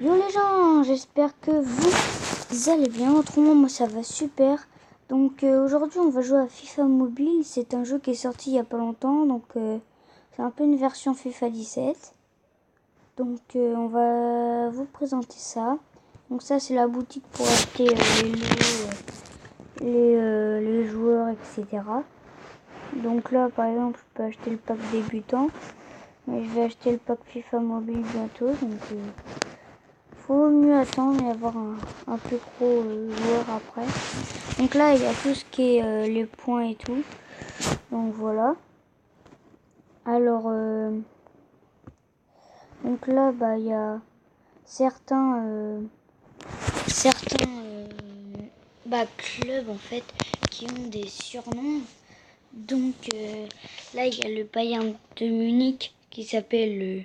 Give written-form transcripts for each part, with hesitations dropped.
Yo les gens, j'espère que vous allez bien. Autrement, moi ça va super. Donc aujourd'hui, on va jouer à FIFA Mobile. C'est un jeu qui est sorti il y a pas longtemps. Donc c'est un peu une version FIFA 17. Donc on va vous présenter ça. Donc ça, c'est la boutique pour acheter les lots, les joueurs, etc. Donc là, par exemple, je peux acheter le pack débutant. Mais je vais acheter le pack FIFA Mobile bientôt. Donc faut mieux attendre et avoir un plus gros joueur après. Donc là, il y a tout ce qui est les points et tout. Donc voilà. Alors, donc là, bah, il y a certains clubs en fait qui ont des surnoms. Donc là, il y a le Bayern de Munich qui s'appelle le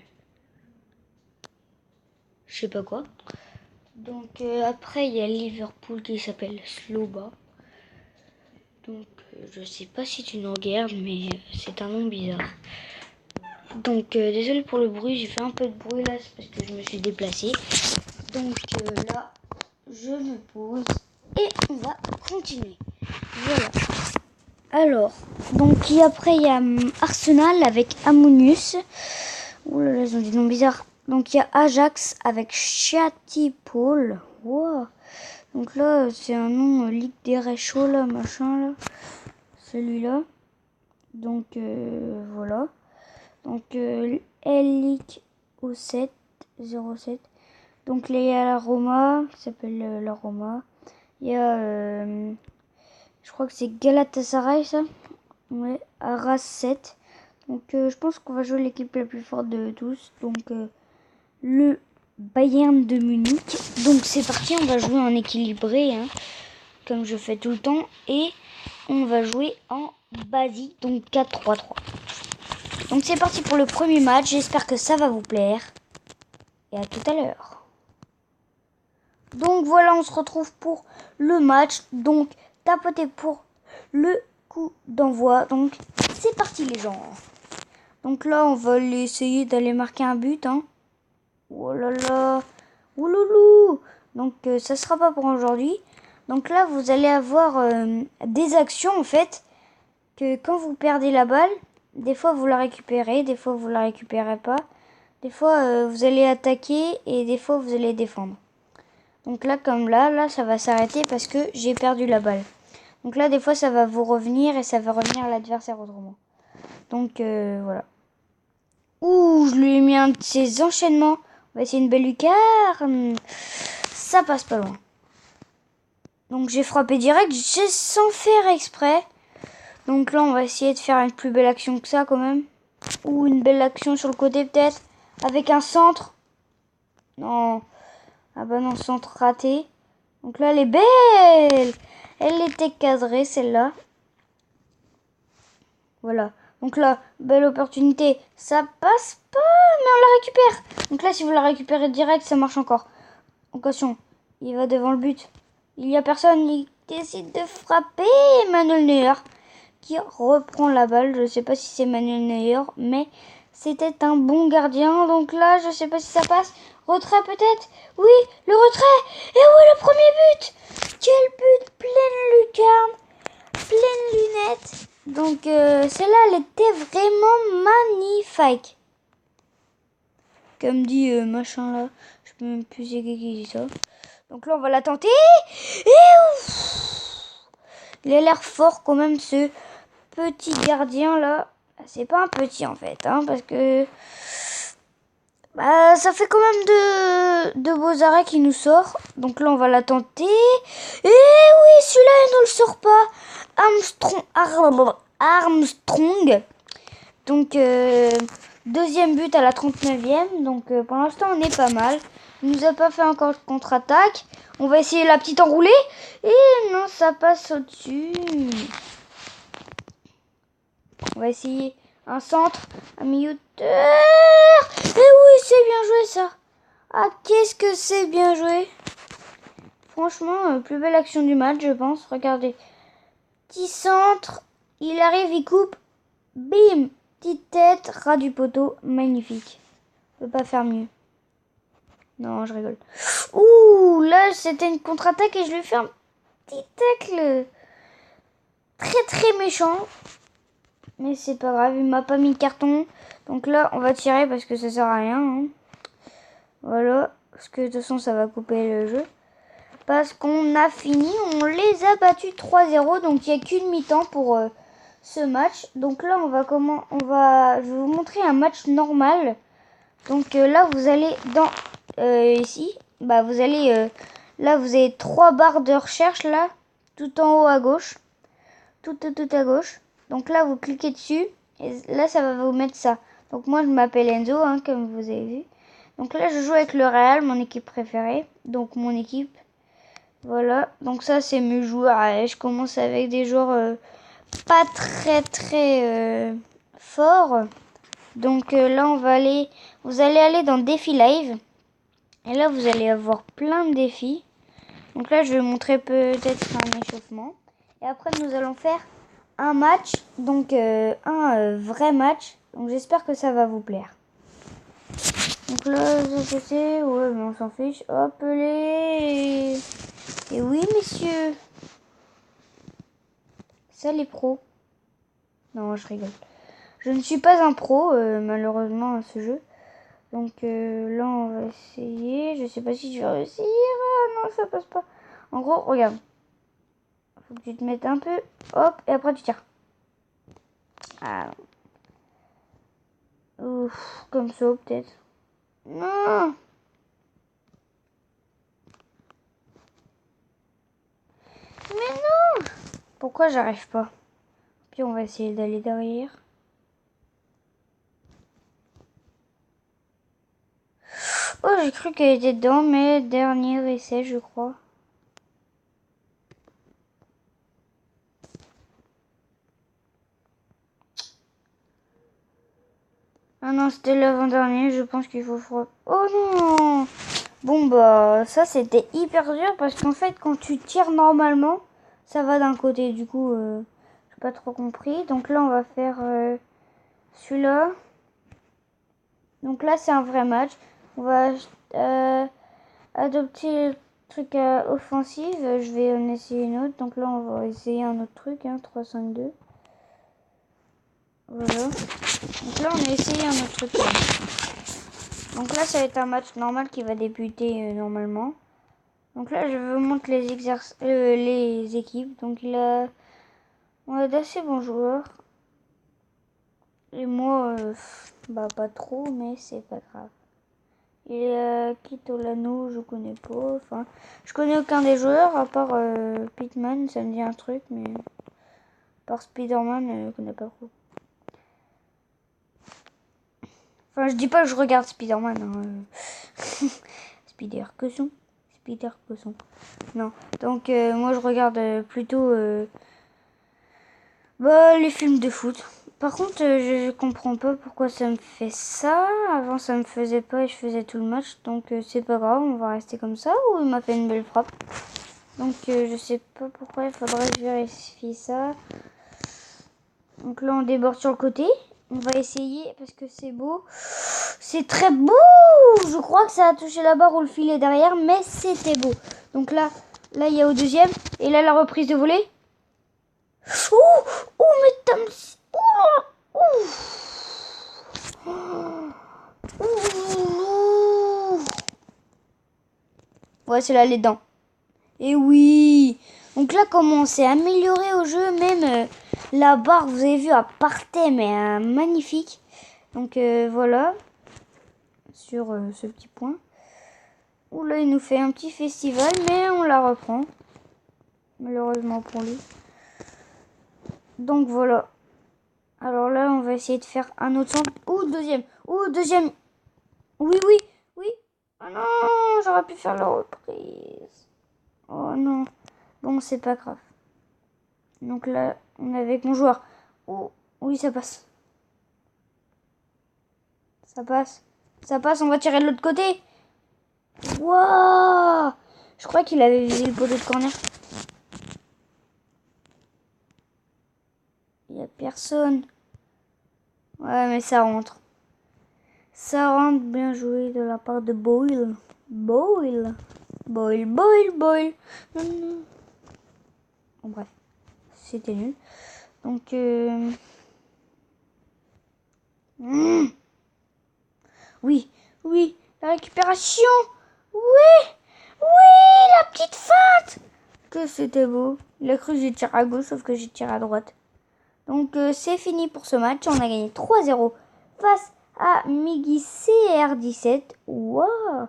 je sais pas quoi. Donc après, il y a Liverpool qui s'appelle Sloba. Donc je sais pas si tu nous regardes, mais c'est un nom bizarre. Donc désolé pour le bruit, j'ai fait un peu de bruit là, c'est parce que je me suis déplacée. Donc là, je me pose et on va continuer. Voilà. Alors, donc après il y a Arsenal avec Ammonius. Ouh là là, ils ont des noms bizarres. Donc il y a Ajax avec Chatipol. Wow. Donc là, c'est un nom Ligue des Réchauds là, machin là. Celui-là. Donc voilà. Donc Elic au 7 07. Donc il y a la Roma, qui s'appelle la Roma. Il y a je crois que c'est Galatasaray ça. Ouais, Arras 7. Donc je pense qu'on va jouer l'équipe la plus forte de tous. Donc le Bayern de Munich. Donc c'est parti, on va jouer en équilibré, hein, comme je fais tout le temps. Et on va jouer en basique, donc 4-3-3. Donc c'est parti pour le premier match, j'espère que ça va vous plaire. Et à tout à l'heure. Donc voilà, on se retrouve pour le match. Donc tapotez pour le coup d'envoi. Donc c'est parti les gens. Donc là, on va essayer d'aller marquer un but, hein. Oh là là. Ouloulou. Donc ça sera pas pour aujourd'hui. Donc là, vous allez avoir des actions en fait. Que quand vous perdez la balle, des fois vous la récupérez, des fois vous la récupérez pas. Des fois vous allez attaquer et des fois vous allez défendre. Donc là comme là ça va s'arrêter parce que j'ai perdu la balle. Donc là des fois ça va vous revenir et ça va revenir à l'adversaire autrement. Donc voilà. Ouh, je lui ai mis un de ces enchaînements. On va essayer une belle lucarne. Ça passe pas loin. Donc j'ai frappé direct, sans faire exprès. Donc là, on va essayer de faire une plus belle action que ça quand même. Ou une belle action sur le côté peut-être. Avec un centre. Non. Ah bah non, centre raté. Donc là, elle est belle. Elle était cadrée celle-là. Voilà. Donc là, belle opportunité. Ça passe pas, mais on la récupère. Donc là, si vous la récupérez direct, ça marche encore. Attention, il va devant le but. Il y a personne, il décide de frapper. Manuel Neuer qui reprend la balle. Je ne sais pas si c'est Manuel Neuer, mais c'était un bon gardien. Donc là, je ne sais pas si ça passe. Retrait peut-être. Oui, le retrait. Et oui, le premier but. Quel but. Pleine lucarne. Pleine lunette. Donc celle-là, elle était vraiment magnifique. Comme dit machin là. Je peux même plus c'est qui dit ça. Donc là, on va la tenter. Et ouf. Il a l'air fort quand même ce petit gardien là. C'est pas un petit en fait, hein, parce que bah, ça fait quand même de beaux arrêts qui nous sort. Donc là, on va la tenter. Et oui, celui-là, il ne le sort pas. Armstrong. Donc, deuxième but à la 39e. Donc, pour l'instant, on est pas mal. Il nous a pas fait encore de contre-attaque. On va essayer la petite enroulée. Et non, ça passe au-dessus. On va essayer un centre, un milieu de terre. Et oui, c'est bien joué ça. Ah, qu'est-ce que c'est bien joué. Franchement, plus belle action du match, je pense. Regardez. Petit centre. Il arrive, il coupe. Bim. Petite tête, ras du poteau. Magnifique. On peut pas faire mieux. Non, je rigole. Ouh, là, c'était une contre-attaque et je lui ai fait un petit tacle. Très, très méchant. Mais c'est pas grave, il m'a pas mis de carton. Donc là, on va tirer parce que ça sert à rien. Hein. Voilà. Parce que de toute façon, ça va couper le jeu. Parce qu'on a fini, on les a battus 3-0. Donc il n'y a qu'une mi-temps pour ce match. Donc là, je vais vous montrer un match normal. Donc là, vous allez dans ici. Bah, vous allez là, vous avez 3 barres de recherche là, tout en haut à gauche, tout à gauche. Donc là, vous cliquez dessus et là, ça va vous mettre ça. Donc moi, je m'appelle Enzo, hein, comme vous avez vu. Donc là, je joue avec le Real, mon équipe préférée. Donc mon équipe, voilà. Donc ça, c'est mes joueurs. Et je commence avec des joueurs pas très forts. Donc là, vous allez aller dans défi live. Et là, vous allez avoir plein de défis. Donc là, je vais montrer peut-être un échauffement. Et après, nous allons faire un match. Donc un vrai match. Donc j'espère que ça va vous plaire. Donc là, je sais, ouais, mais on s'en fiche. Hop, les... Et oui, messieurs. Ça, les pros. Non, je rigole. Je ne suis pas un pro, malheureusement, à ce jeu. Donc là, on va essayer. Je sais pas si je vais réussir. Ah, non, ça passe pas. En gros, regarde. Faut que tu te mettes un peu. Hop, et après, tu tires. Ah. Ouf, comme ça, peut-être. Non. Mais non. Pourquoi j'arrive pas? Puis on va essayer d'aller derrière. Oh, j'ai cru qu'elle était dedans, mais dernier essai, je crois. Ah non, c'était l'avant-dernier, je pense qu'il faut frapper. Oh non! Bon bah, ça c'était hyper dur parce qu'en fait, quand tu tires normalement, ça va d'un côté. Du coup, j'ai pas trop compris. Donc là, on va faire celui-là. Donc là, c'est un vrai match. On va adopter le truc offensif. Je vais en essayer une autre. Donc là, on va essayer un autre truc, hein, 3-5-2. Voilà. Donc là, on a essayé un autre truc. Donc là, ça va être un match normal qui va débuter normalement. Donc là, je vous montre les équipes. Donc on a d'assez bons joueurs. Et moi, bah pas trop, mais c'est pas grave. Et Kitolano, je connais pas. Enfin, je connais aucun des joueurs à part Pitman, ça me dit un truc, mais à part Spider-Man, je connais pas trop. Enfin, je dis pas que je regarde Spider-Man. Hein. Spider-Cochon. Spider-Cochon. Non. Donc, moi, je regarde plutôt les films de foot. Par contre, je comprends pas pourquoi ça me fait ça. Avant, ça me faisait pas et je faisais tout le match. Donc, c'est pas grave, on va rester comme ça. Ou il m'a fait une belle frappe. Donc, je sais pas pourquoi. Il faudrait que je vérifie ça. Donc là, on déborde sur le côté. On va essayer parce que c'est beau. C'est très beau. Je crois que ça a touché la barre ou le filet derrière, mais c'était beau. Donc là, il y a au deuxième. Et là, la reprise de volée. Ouh, ouh, mais t'as... Ouh, ouh, ouh. Ouais, c'est là les dents. Et oui. Donc là, comment on s'est amélioré au jeu, même la barre, vous avez vu, elle partait, mais magnifique. Donc voilà, sur ce petit point. Ouh là, il nous fait un petit festival, mais on la reprend. Malheureusement pour lui. Donc voilà. Alors là, on va essayer de faire un autre centre. Ouh, deuxième. Ouh, deuxième. Oui, oui, oui. Oh non, j'aurais pu faire la reprise. Oh non. Bon, c'est pas grave. Donc là, on est avec mon joueur. Oh, oui, ça passe. Ça passe. Ça passe, on va tirer de l'autre côté. Waouh! Je crois qu'il avait visé le poteau de corner. Il n'y a personne. Ouais, mais ça rentre. Ça rentre, bien joué de la part de Boyle. Boyle. Boyle, Boyle, Boyle. Bon, bref, c'était nul. Donc, oui, oui, la récupération. Oui, oui, la petite feinte. Que c'était beau. Il a cru que j'ai tiré à gauche, sauf que j'ai tiré à droite. Donc, c'est fini pour ce match. On a gagné 3-0 face à Migi CR17. Waouh,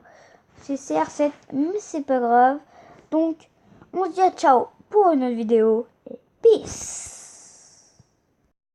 c'est CR7, mais c'est pas grave. Donc, on se dit à ciao pour une autre vidéo. Et peace.